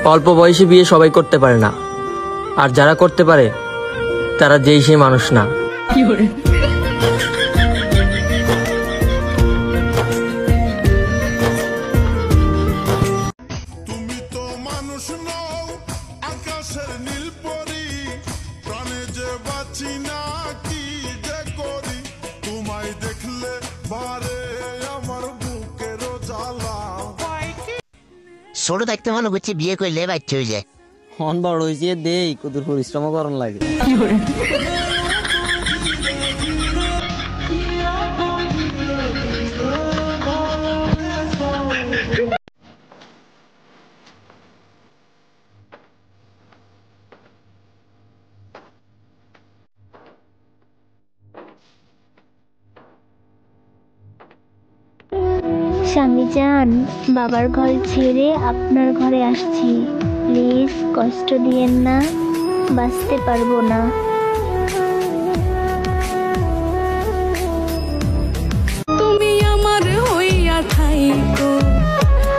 অল্প বয়সে বিয়ে সবাই করতে পারে না, আর যারা করতে পারে তারা যেই সেই মানুষ না। তুমি তো মানুষ নও, আকাশের নীল পরি, প্রাণে যে বাঁচি না কি যে করি, তোমায় দেখলে বারে আমার বুকের জ্বালা। ছোট থাকতে মনে করছি বিয়ে করলে বাচ্চা হয়ে যায়। হন বড় হয়েছে দেই কত পরিশ্রম করন লাগে। স্বামী যান, বাবার ঘর ছেড়ে আপনার ঘরে আসছি, প্লিজ কষ্ট দিয়েন না, বাঁচতে পারবো না। তুমি আমার হইয়া থাইকো,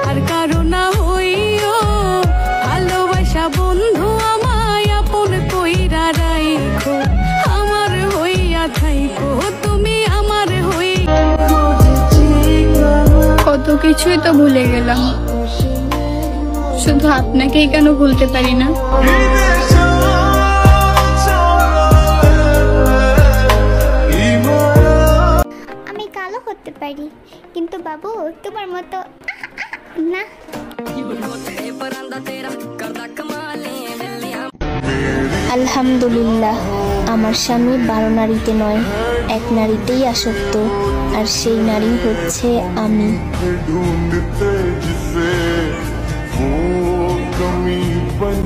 আর কারো না হইও, ভালোবাসা বন্ধু আমায় আপন কইরা রাইখো, আমার হইয়া থাইকো, তুমি আমার হইয়া। কত কিছুই তো ভুলে গেলাম, শুধু আপনাকেই কেন ভুলতে পারি না। আমি কালো হতে পারি, কিন্তু বাবু তোমার মতো না। আলহামদুলিল্লাহ, আমার স্বামী 12 নারীতে নয়, এক নারীতেই আসক্ত, আর সেই নারী হচ্ছে আমি। ढूंढते जिसे वो कमी बन